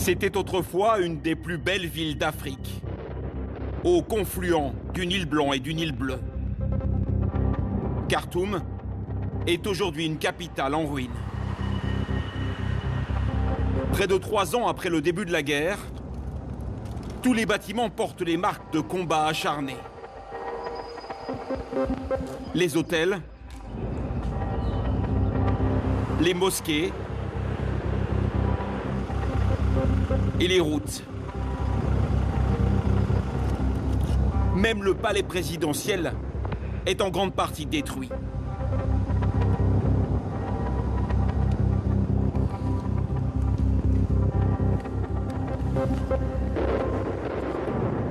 C'était autrefois une des plus belles villes d'Afrique, au confluent du Nil Blanc et du Nil Bleu. Khartoum est aujourd'hui une capitale en ruine. Près de 3 ans après le début de la guerre, tous les bâtiments portent les marques de combats acharnés. Les hôtels, les mosquées et les routes. Même le palais présidentiel est en grande partie détruit.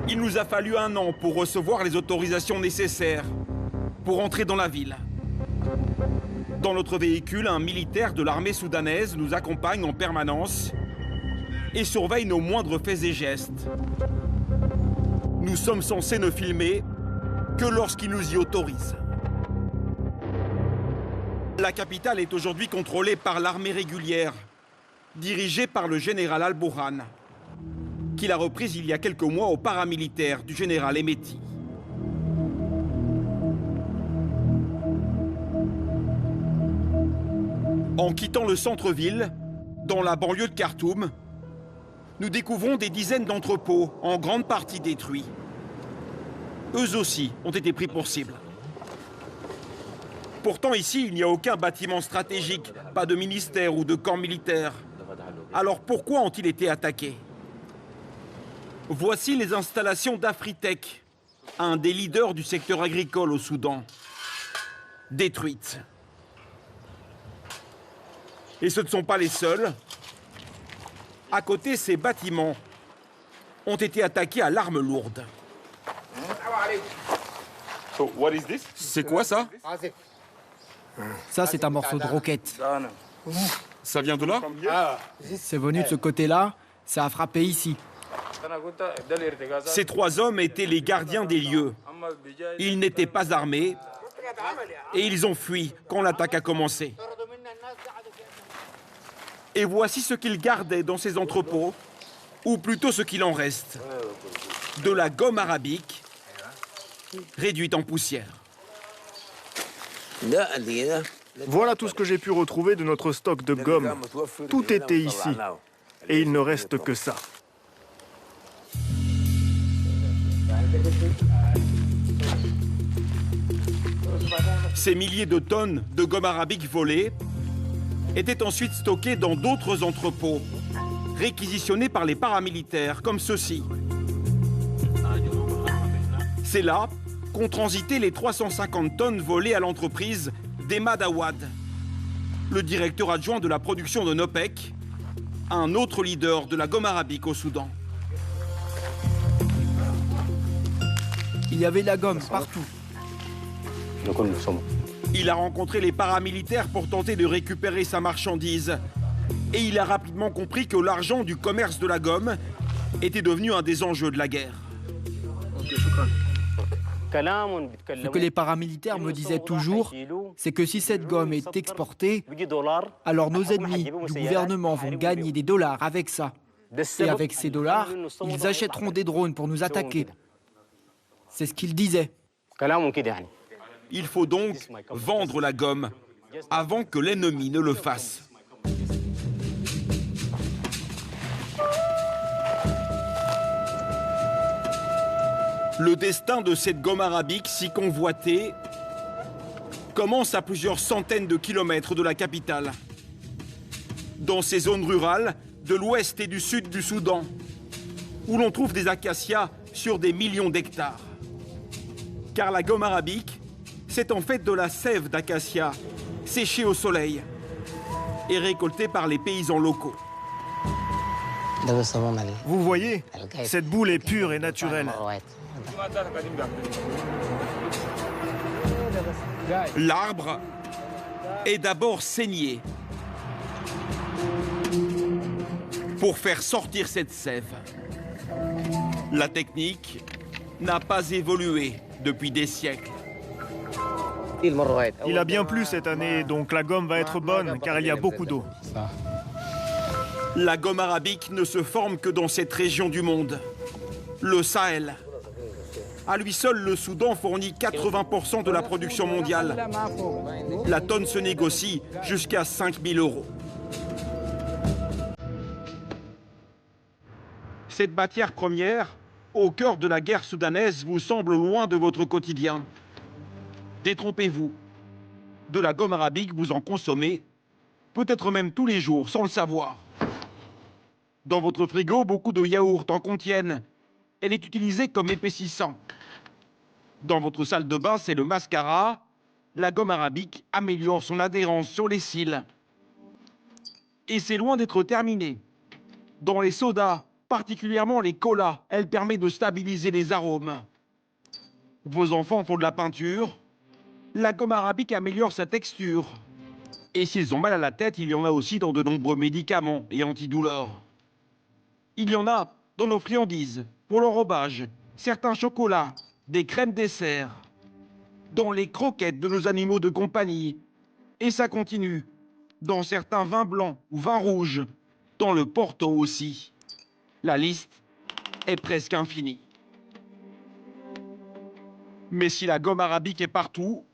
Il nous a fallu 1 an pour recevoir les autorisations nécessaires pour entrer dans la ville. Dans notre véhicule, un militaire de l'armée soudanaise nous accompagne en permanence et surveille nos moindres faits et gestes. Nous sommes censés ne filmer que lorsqu'il nous y autorise. La capitale est aujourd'hui contrôlée par l'armée régulière, dirigée par le général Al-Burhan, qu'il a reprise il y a quelques mois aux paramilitaires du général Hemeti. En quittant le centre-ville, dans la banlieue de Khartoum, nous découvrons des dizaines d'entrepôts, en grande partie détruits. Eux aussi ont été pris pour cible. Pourtant ici, il n'y a aucun bâtiment stratégique, pas de ministère ou de camp militaire. Alors pourquoi ont-ils été attaqués? Voici les installations d'Afritech, un des leaders du secteur agricole au Soudan, détruites. Et ce ne sont pas les seuls. À côté, ces bâtiments ont été attaqués à l'arme lourde. C'est quoi ça? Ça, c'est un morceau de roquette. Ça vient de là? C'est venu de ce côté-là, ça a frappé ici. Ces 3 hommes étaient les gardiens des lieux. Ils n'étaient pas armés et ils ont fui quand l'attaque a commencé. Et voici ce qu'ils gardaient dans ces entrepôts, ou plutôt ce qu'il en reste. De la gomme arabique, réduite en poussière. Voilà tout ce que j'ai pu retrouver de notre stock de gomme. Tout était ici. Et il ne reste que ça. Ces milliers de tonnes de gomme arabique volée étaient ensuite stockés dans d'autres entrepôts, réquisitionnés par les paramilitaires, comme ceux-ci. C'est là qu'ont transité les 350 tonnes volées à l'entreprise d'Emad Awad, le directeur adjoint de la production de Nopec, un autre leader de la gomme arabique au Soudan. Il y avait de la gomme partout. Il a rencontré les paramilitaires pour tenter de récupérer sa marchandise. Et il a rapidement compris que l'argent du commerce de la gomme était devenu un des enjeux de la guerre. Ce que les paramilitaires me disaient toujours, c'est que si cette gomme est exportée, alors nos ennemis du gouvernement vont gagner des dollars avec ça. Et avec ces dollars, ils achèteront des drones pour nous attaquer. C'est ce qu'ils disaient. Il faut donc vendre la gomme avant que l'ennemi ne le fasse. Le destin de cette gomme arabique si convoitée commence à plusieurs centaines de kilomètres de la capitale. Dans ces zones rurales de l'ouest et du sud du Soudan, où l'on trouve des acacias sur des millions d'hectares. Car la gomme arabique, c'est en fait de la sève d'acacia séchée au soleil et récoltée par les paysans locaux. Vous voyez, cette boule est pure et naturelle. L'arbre est d'abord saigné pour faire sortir cette sève. La technique n'a pas évolué depuis des siècles. Il a bien plu cette année, donc la gomme va être bonne, car il y a beaucoup d'eau. La gomme arabique ne se forme que dans cette région du monde, le Sahel. À lui seul, le Soudan fournit 80% de la production mondiale. La tonne se négocie jusqu'à 5 000 €. Cette matière première, au cœur de la guerre soudanaise, vous semble loin de votre quotidien. Détrompez-vous. De la gomme arabique, vous en consommez, peut-être même tous les jours, sans le savoir. Dans votre frigo, beaucoup de yaourts en contiennent. Elle est utilisée comme épaississant. Dans votre salle de bain, c'est le mascara. La gomme arabique améliore son adhérence sur les cils. Et c'est loin d'être terminé. Dans les sodas, particulièrement les colas, elle permet de stabiliser les arômes. Vos enfants font de la peinture. La gomme arabique améliore sa texture. Et s'ils ont mal à la tête, il y en a aussi dans de nombreux médicaments et antidouleurs. Il y en a dans nos friandises, pour l'enrobage, certains chocolats, des crèmes dessert, dans les croquettes de nos animaux de compagnie. Et ça continue, dans certains vins blancs ou vins rouges, dans le Porto aussi. La liste est presque infinie. Mais si la gomme arabique est partout,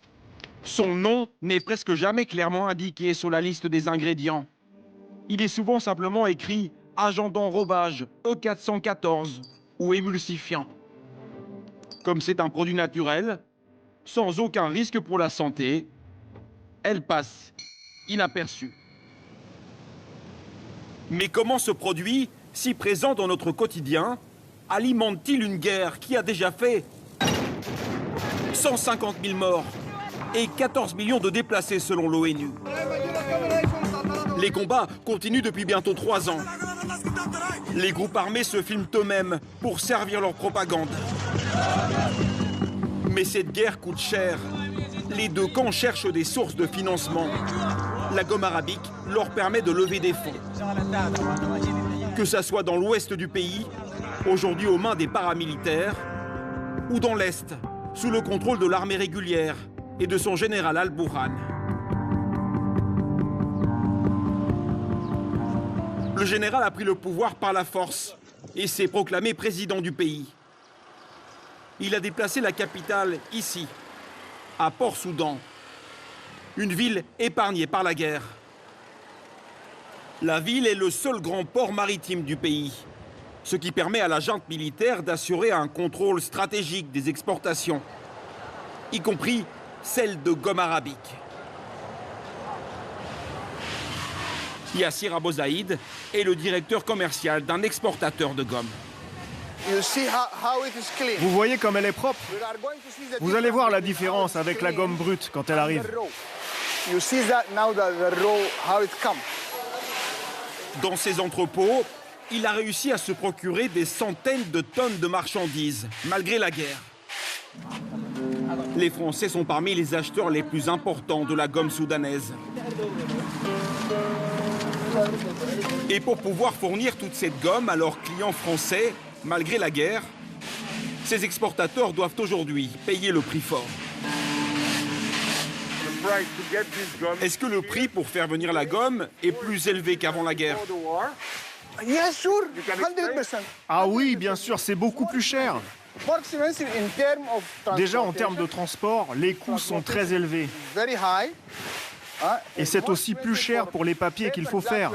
son nom n'est presque jamais clairement indiqué sur la liste des ingrédients. Il est souvent simplement écrit agent d'enrobage E414 ou émulsifiant. Comme c'est un produit naturel, sans aucun risque pour la santé, elle passe inaperçue. Mais comment ce produit, si présent dans notre quotidien, alimente-t-il une guerre qui a déjà fait 150 000 morts et 14 millions de déplacés selon l'ONU? Les combats continuent depuis bientôt 3 ans. Les groupes armés se filment eux-mêmes pour servir leur propagande. Mais cette guerre coûte cher. Les deux camps cherchent des sources de financement. La gomme arabique leur permet de lever des fonds. Que ça soit dans l'ouest du pays, aujourd'hui aux mains des paramilitaires, ou dans l'est, sous le contrôle de l'armée régulière et de son général Al-Burhan. Le général a pris le pouvoir par la force et s'est proclamé président du pays. Il a déplacé la capitale ici, à Port-Soudan, une ville épargnée par la guerre. La ville est le seul grand port maritime du pays, ce qui permet à la junte militaire d'assurer un contrôle stratégique des exportations, y compris celle de gomme arabique. Yassir Abozaïd est le directeur commercial d'un exportateur de gomme. Vous voyez comme elle est propre? Vous allez voir la différence avec la gomme brute quand elle arrive. Dans ses entrepôts, il a réussi à se procurer des centaines de tonnes de marchandises, malgré la guerre. Les Français sont parmi les acheteurs les plus importants de la gomme soudanaise. Et pour pouvoir fournir toute cette gomme à leurs clients français, malgré la guerre, ces exportateurs doivent aujourd'hui payer le prix fort. Est-ce que le prix pour faire venir la gomme est plus élevé qu'avant la guerre? Ah oui, bien sûr, c'est beaucoup plus cher. Déjà, en termes de transport, les coûts sont très élevés. Et c'est aussi plus cher pour les papiers qu'il faut faire.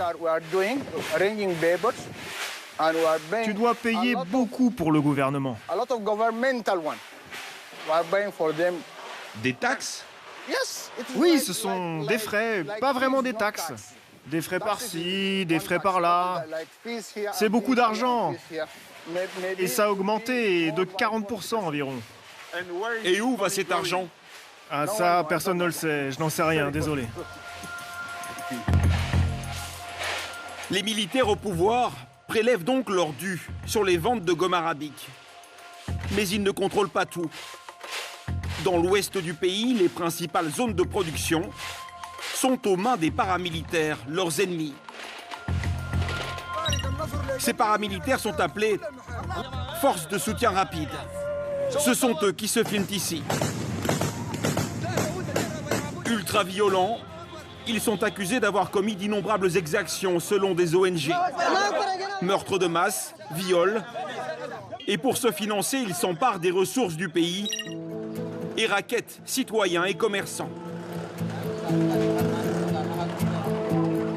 Tu dois payer beaucoup pour le gouvernement. Des taxes? Oui, ce sont des frais, pas vraiment des taxes. Des frais par-ci, des frais par-là. C'est beaucoup d'argent. Et ça a augmenté de 40% environ. Et où va cet argent? Ah ça, personne ne le sait. Je n'en sais rien, désolé. Les militaires au pouvoir prélèvent donc leur dû sur les ventes de gomme arabique. Mais ils ne contrôlent pas tout. Dans l'ouest du pays, les principales zones de production sont aux mains des paramilitaires, leurs ennemis. Ces paramilitaires sont appelés forces de soutien rapide. Ce sont eux qui se filment ici. Ultra violents, Ils sont accusés d'avoir commis d'innombrables exactions selon des ONG. Meurtres de masse, viols. Et pour se financer, ils s'emparent des ressources du pays et rackettent citoyens et commerçants.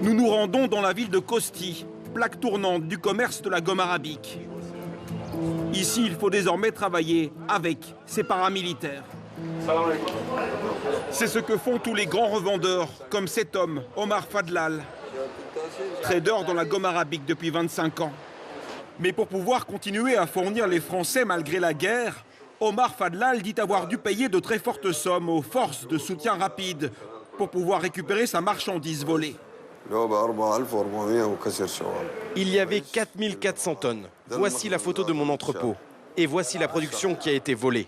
Nous nous rendons dans la ville de Kosti, plaque tournante du commerce de la gomme arabique. Ici, il faut désormais travailler avec ces paramilitaires. C'est ce que font tous les grands revendeurs, comme cet homme, Omar Fadlal, trader dans la gomme arabique depuis 25 ans. Mais pour pouvoir continuer à fournir les Français malgré la guerre, Omar Fadlal dit avoir dû payer de très fortes sommes aux forces de soutien rapide pour pouvoir récupérer sa marchandise volée. Il y avait 4400 tonnes. Voici la photo de mon entrepôt. Et voici la production qui a été volée.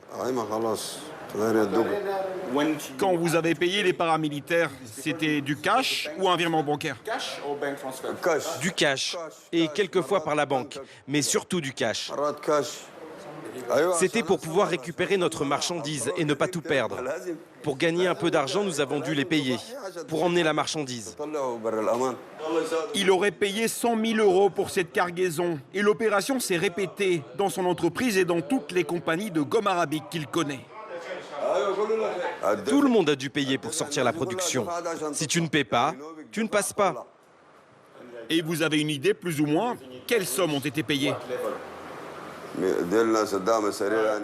Quand vous avez payé les paramilitaires, c'était du cash ou un virement bancaire? Du cash. Et quelquefois par la banque. Mais surtout du cash. C'était pour pouvoir récupérer notre marchandise et ne pas tout perdre. Pour gagner un peu d'argent, nous avons dû les payer. Pour emmener la marchandise. Il aurait payé 100 000 € pour cette cargaison. Et l'opération s'est répétée dans son entreprise et dans toutes les compagnies de gomme arabique qu'il connaît. Tout le monde a dû payer pour sortir la production. Si tu ne paies pas, tu ne passes pas. Et vous avez une idée, plus ou moins, quelles sommes ont été payées?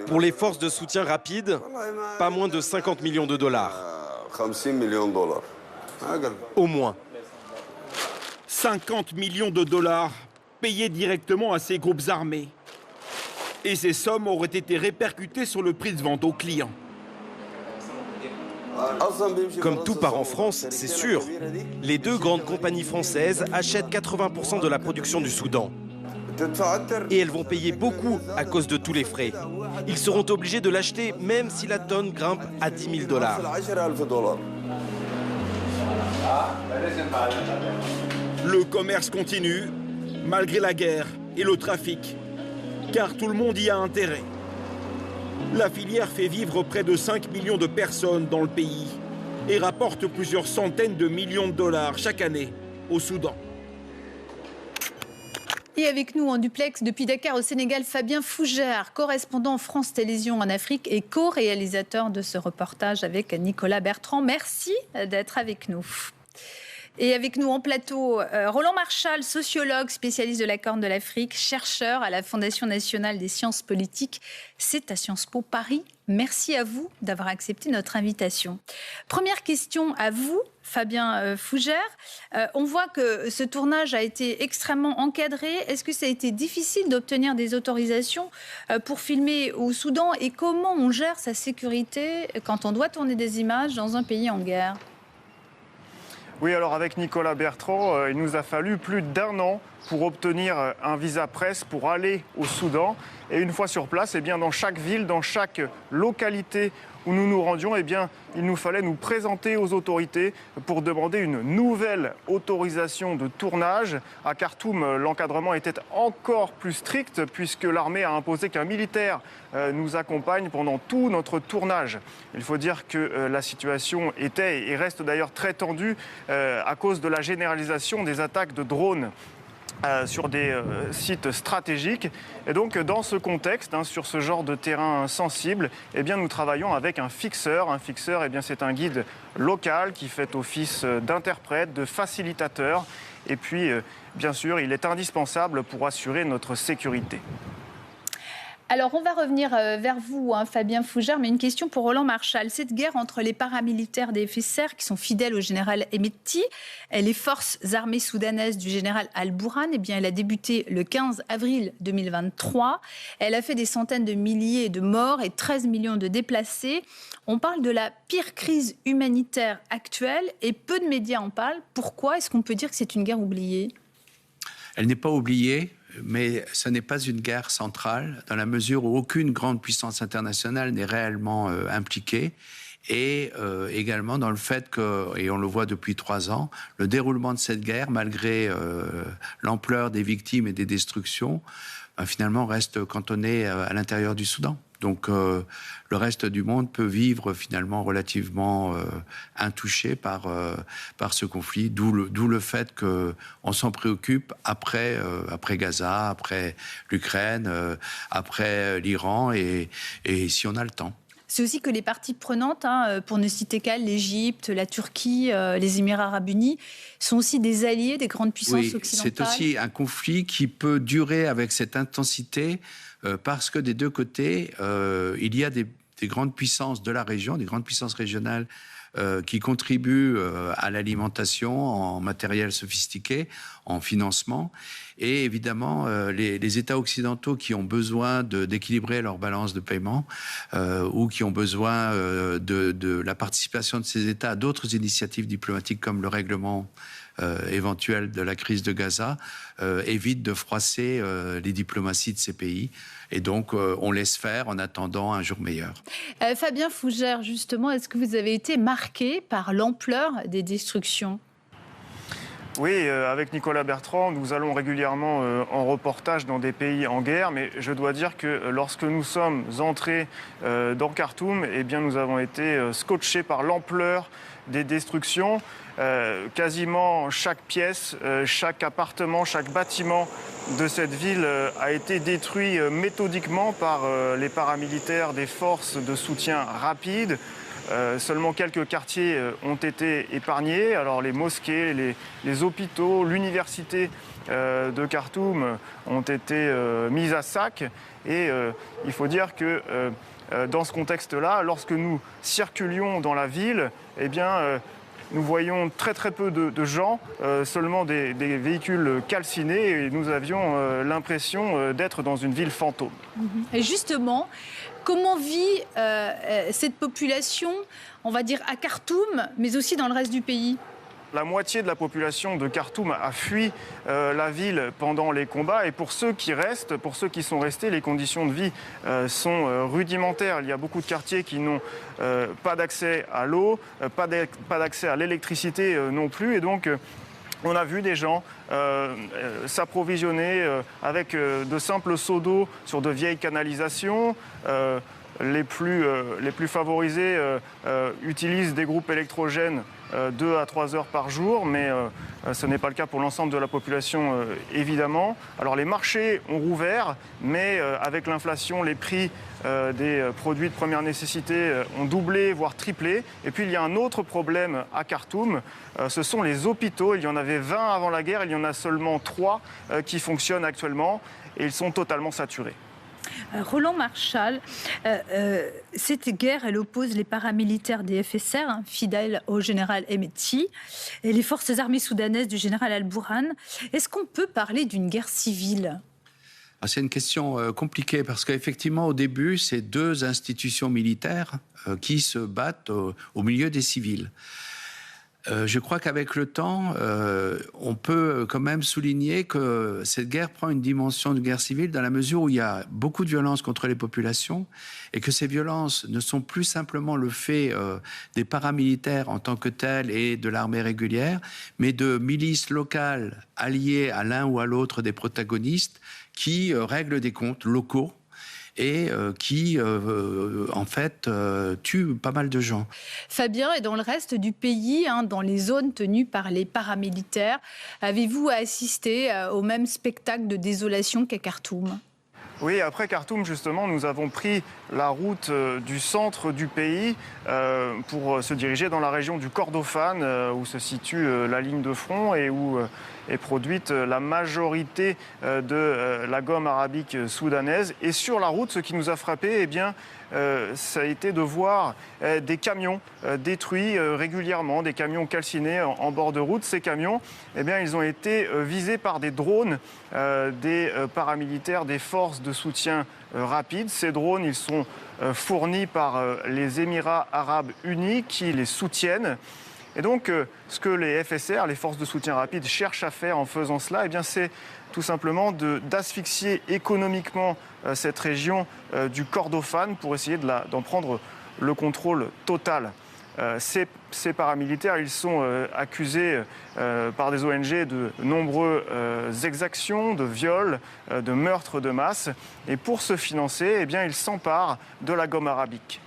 Pour les forces de soutien rapide, pas moins de 50 millions de dollars. Au moins. 50 millions de dollars payés directement à ces groupes armés. Et ces sommes auraient été répercutées sur le prix de vente aux clients. Comme tout part en France, c'est sûr. Les deux grandes compagnies françaises achètent 80% de la production du Soudan. Et elles vont payer beaucoup à cause de tous les frais. Ils seront obligés de l'acheter même si la tonne grimpe à 10 000 $. Le commerce continue, malgré la guerre et le trafic, car tout le monde y a intérêt. La filière fait vivre près de 5 millions de personnes dans le pays et rapporte plusieurs centaines de millions de dollars chaque année au Soudan. Et avec nous en duplex depuis Dakar au Sénégal, Fabien Fougère, correspondant France Télévisions en Afrique et co-réalisateur de ce reportage avec Nicolas Bertrand. Merci d'être avec nous. Et avec nous en plateau, Roland Marchal, sociologue, spécialiste de la Corne de l'Afrique, chercheur à la Fondation nationale des sciences politiques. C'est à Sciences Po Paris. Merci à vous d'avoir accepté notre invitation. Première question à vous, Fabien Fougère. On voit que ce tournage a été extrêmement encadré. Est-ce que ça a été difficile d'obtenir des autorisations pour filmer au Soudan? Et comment on gère sa sécurité quand on doit tourner des images dans un pays en guerre? Oui, alors avec Nicolas Bertrand, il nous a fallu plus d'1 an pour obtenir un visa presse pour aller au Soudan. Et une fois sur place, eh bien, dans chaque ville, dans chaque localité où nous nous rendions, eh bien, il nous fallait nous présenter aux autorités pour demander une nouvelle autorisation de tournage. À Khartoum, l'encadrement était encore plus strict puisque l'armée a imposé qu'un militaire nous accompagne pendant tout notre tournage. Il faut dire que la situation était et reste d'ailleurs très tendue à cause de la généralisation des attaques de drones sur des sites stratégiques. Et donc, dans ce contexte, sur ce genre de terrain sensible, eh bien, nous travaillons avec un fixeur. Un fixeur, eh bien, c'est un guide local qui fait office d'interprète, de facilitateur. Et puis, bien sûr, il est indispensable pour assurer notre sécurité. Alors, on va revenir vers vous, Fabien Fougère, mais une question pour Roland Marchal. Cette guerre entre les paramilitaires des FSR, qui sont fidèles au général Hemedti, et les forces armées soudanaises du général Al-Bourhan, eh bien, elle a débuté le 15 avril 2023. Elle a fait des centaines de milliers de morts et 13 millions de déplacés. On parle de la pire crise humanitaire actuelle et peu de médias en parlent. Pourquoi est-ce qu'on peut dire que c'est une guerre oubliée? Elle n'est pas oubliée. Mais ce n'est pas une guerre centrale, dans la mesure où aucune grande puissance internationale n'est réellement impliquée. Et également dans le fait que, et on le voit depuis 3 ans, le déroulement de cette guerre, malgré l'ampleur des victimes et des destructions, finalement reste cantonné à l'intérieur du Soudan. Donc le reste du monde peut vivre finalement relativement intouché par ce conflit, d'où le fait qu'on s'en préoccupe après Gaza, après l'Ukraine, après l'Iran et si on a le temps. C'est aussi que les parties prenantes, pour ne citer qu'elles, l'Égypte, la Turquie, les Émirats arabes unis, sont aussi des alliés des grandes puissances occidentales. C'est aussi un conflit qui peut durer avec cette intensité parce que des deux côtés, il y a des grandes puissances de la région, des grandes puissances régionales qui contribuent à l'alimentation en matériel sophistiqué, en financement. Et évidemment, les États occidentaux qui ont besoin d'équilibrer leur balance de paiement ou qui ont besoin de la participation de ces États à d'autres initiatives diplomatiques comme le règlement éventuel de la crise de Gaza, évitent de froisser les diplomaties de ces pays. Et donc, on laisse faire en attendant un jour meilleur. Fabien Fougère, justement, est-ce que vous avez été marqué par l'ampleur des destructions ? Oui, avec Nicolas Bertrand, nous allons régulièrement en reportage dans des pays en guerre, mais je dois dire que lorsque nous sommes entrés dans Khartoum, eh bien, nous avons été scotchés par l'ampleur des destructions. Quasiment chaque pièce, chaque appartement, chaque bâtiment de cette ville a été détruit méthodiquement par les paramilitaires des forces de soutien rapide. Seulement quelques quartiers ont été épargnés. Alors les mosquées, les hôpitaux, l'université de Khartoum ont été mises à sac. Et il faut dire que dans ce contexte-là, lorsque nous circulions dans la ville, eh bien, nous voyions très très peu de gens, seulement des véhicules calcinés, et nous avions l'impression d'être dans une ville fantôme. Et justement, comment vit cette population, on va dire à Khartoum, mais aussi dans le reste du pays ? La moitié de la population de Khartoum a fui la ville pendant les combats, et pour ceux qui restent, pour ceux qui sont restés, les conditions de vie sont rudimentaires. Il y a beaucoup de quartiers qui n'ont pas d'accès à l'eau, pas d'accès à l'électricité non plus, et donc on a vu des gens s'approvisionner avec de simples seaux d'eau sur de vieilles canalisations. Les plus favorisés utilisent des groupes électrogènes 2 à 3 heures par jour, mais ce n'est pas le cas pour l'ensemble de la population, évidemment. Alors les marchés ont rouvert, mais avec l'inflation, les prix des produits de première nécessité ont doublé, voire triplé. Et puis il y a un autre problème à Khartoum, ce sont les hôpitaux. Il y en avait 20 avant la guerre, il y en a seulement 3 qui fonctionnent actuellement, et ils sont totalement saturés. Roland Marchal, cette guerre, elle oppose les paramilitaires des FSR, fidèles au général Hemedti, et les forces armées soudanaises du général Al-Burhan. Est-ce qu'on peut parler d'une guerre civile ? C'est une question compliquée parce qu'effectivement, au début, c'est 2 institutions militaires qui se battent au milieu des civils. Je crois qu'avec le temps, on peut quand même souligner que cette guerre prend une dimension de guerre civile dans la mesure où il y a beaucoup de violences contre les populations et que ces violences ne sont plus simplement le fait des paramilitaires en tant que tels et de l'armée régulière, mais de milices locales alliées à l'un ou à l'autre des protagonistes qui règlent des comptes locaux et qui, en fait, tue pas mal de gens. Fabien, et dans le reste du pays, dans les zones tenues par les paramilitaires, avez-vous assisté au même spectacle de désolation qu'à Khartoum ? Oui, après Khartoum, justement, nous avons pris la route du centre du pays pour se diriger dans la région du Kordofan, où se situe la ligne de front et où est produite la majorité de la gomme arabique soudanaise. Et sur la route, ce qui nous a frappé, eh bien, ça a été de voir des camions détruits régulièrement, des camions calcinés en bord de route. Ces camions, eh bien, ils ont été visés par des drones des paramilitaires, des forces de soutien rapide. Ces drones, ils sont fournis par les Émirats arabes unis qui les soutiennent. Et donc, ce que les FSR, les forces de soutien rapide, cherchent à faire en faisant cela, eh bien, c'est tout simplement d'asphyxier économiquement cette région du Kordofan pour essayer d'en prendre le contrôle total. Ces paramilitaires, ils sont accusés par des ONG de nombreuses exactions, de viols, de meurtres de masse. Et pour se financer, eh bien, ils s'emparent de la gomme arabique.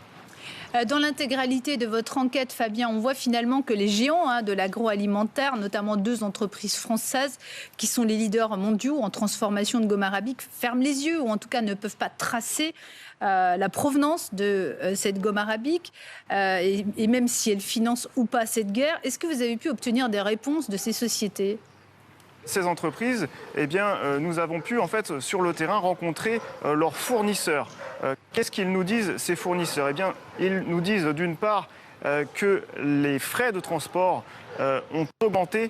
Dans l'intégralité de votre enquête, Fabien, on voit finalement que les géants de l'agroalimentaire, notamment 2 entreprises françaises qui sont les leaders mondiaux en transformation de gomme arabique, ferment les yeux ou en tout cas ne peuvent pas tracer la provenance de cette gomme arabique et même si elle finance ou pas cette guerre. Est-ce que vous avez pu obtenir des réponses de ces sociétés ? Ces entreprises, eh bien, nous avons pu en fait sur le terrain rencontrer leurs fournisseurs. Qu'est-ce qu'ils nous disent, ces fournisseurs ? Eh bien, ils nous disent d'une part que les frais de transport ont augmenté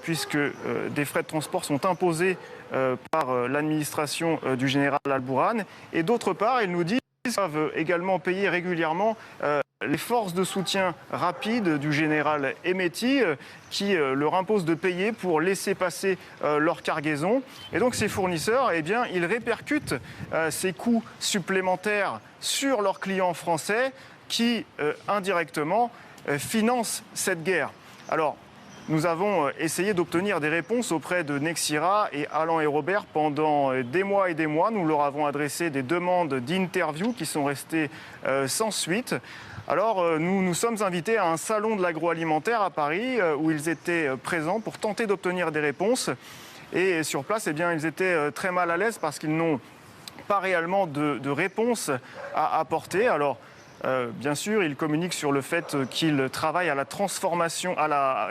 puisque des frais de transport sont imposés par l'administration du général Al-Bourhan. Et d'autre part, ils nous disent qu'ils doivent également payer régulièrement les forces de soutien rapide du général Hemeti qui leur impose de payer pour laisser passer leur cargaison. Et donc ces fournisseurs, eh bien, ils répercutent ces coûts supplémentaires sur leurs clients français qui, indirectement, financent cette guerre. Alors, nous avons essayé d'obtenir des réponses auprès de Nexira et Alain et Robert pendant des mois et des mois. Nous leur avons adressé des demandes d'interview qui sont restées sans suite. Alors, nous sommes invités à un salon de l'agroalimentaire à Paris où ils étaient présents pour tenter d'obtenir des réponses. Et sur place, eh bien, ils étaient très mal à l'aise parce qu'ils n'ont pas réellement de réponse à apporter. Alors, bien sûr, ils communiquent sur le fait qu'ils travaillent à la transformation,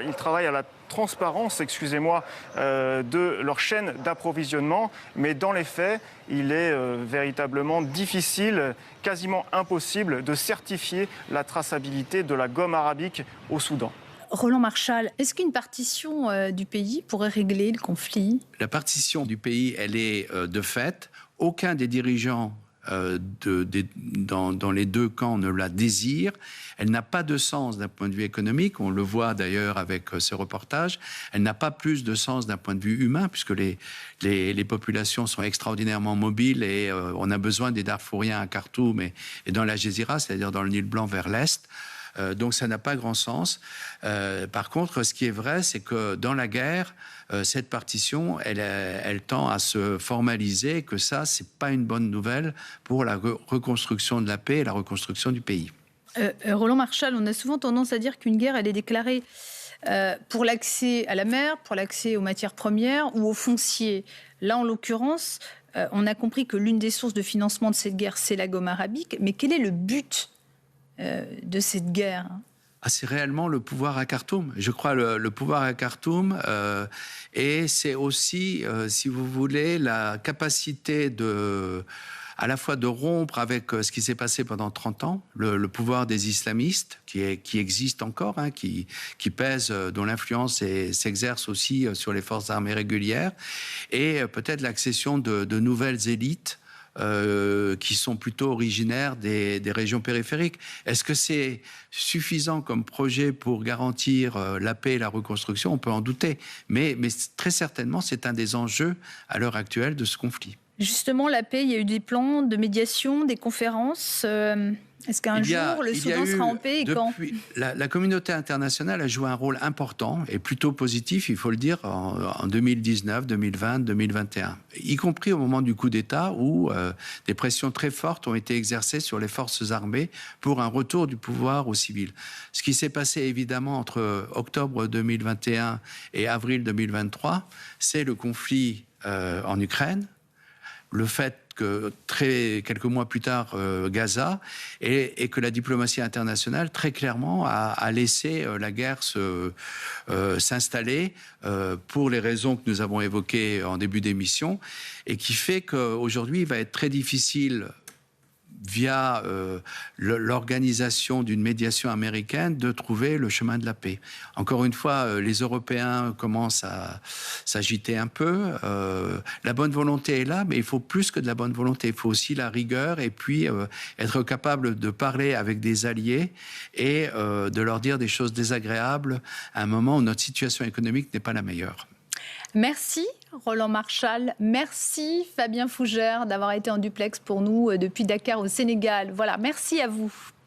ils travaillent à la transparence, de leur chaîne d'approvisionnement. Mais dans les faits, il est véritablement difficile, quasiment impossible, de certifier la traçabilité de la gomme arabique au Soudan. Roland Marchal, est-ce qu'une partition du pays pourrait régler le conflit ? La partition du pays, elle est de fait. Aucun des dirigeants dans les 2 camps ne la désire. Elle n'a pas de sens d'un point de vue économique, on le voit d'ailleurs avec ce reportage. Elle n'a pas plus de sens d'un point de vue humain, puisque les populations sont extraordinairement mobiles et on a besoin des Darfouriens à Khartoum et dans la Gézira, c'est-à-dire dans le Nil Blanc vers l'est. Donc ça n'a pas grand sens. Par contre, ce qui est vrai, c'est que dans la guerre, cette partition, elle tend à se formaliser, que ça, c'est pas une bonne nouvelle pour la reconstruction de la paix et la reconstruction du pays. Roland Marchal, on a souvent tendance à dire qu'une guerre, elle est déclarée pour l'accès à la mer, pour l'accès aux matières premières ou aux fonciers. Là, en l'occurrence, on a compris que l'une des sources de financement de cette guerre, c'est la gomme arabique. Mais quel est le but de cette guerre ? C'est réellement le pouvoir à Khartoum. Je crois le pouvoir à Khartoum, et c'est aussi, si vous voulez, la capacité à la fois de rompre avec ce qui s'est passé pendant 30 ans, le pouvoir des islamistes, qui existe encore, qui pèse, dont l'influence s'exerce aussi sur les forces armées régulières, et peut-être l'accession de nouvelles élites qui sont plutôt originaires des régions périphériques. Est-ce que c'est suffisant comme projet pour garantir la paix et la reconstruction ? On peut en douter. Mais très certainement, c'est un des enjeux à l'heure actuelle de ce conflit. Justement, la paix, il y a eu des plans de médiation, des conférences. Est-ce qu'un jour, le Soudan sera en paix et quand ? La communauté internationale a joué un rôle important et plutôt positif, il faut le dire, en 2019, 2020, 2021. Y compris au moment du coup d'État où des pressions très fortes ont été exercées sur les forces armées pour un retour du pouvoir aux civils. Ce qui s'est passé évidemment entre octobre 2021 et avril 2023, c'est le conflit en Ukraine, le fait que quelques mois plus tard, Gaza, et que la diplomatie internationale, très clairement, a laissé la guerre s'installer pour les raisons que nous avons évoquées en début d'émission, et qui fait qu'aujourd'hui, il va être très difficile, via l'organisation d'une médiation américaine, de trouver le chemin de la paix. Encore une fois, les Européens commencent à s'agiter un peu. La bonne volonté est là, mais il faut plus que de la bonne volonté. Il faut aussi la rigueur et puis être capable de parler avec des alliés et de leur dire des choses désagréables à un moment où notre situation économique n'est pas la meilleure. Merci Roland Marchal, merci Fabien Fougère d'avoir été en duplex pour nous depuis Dakar au Sénégal. Voilà, merci à vous.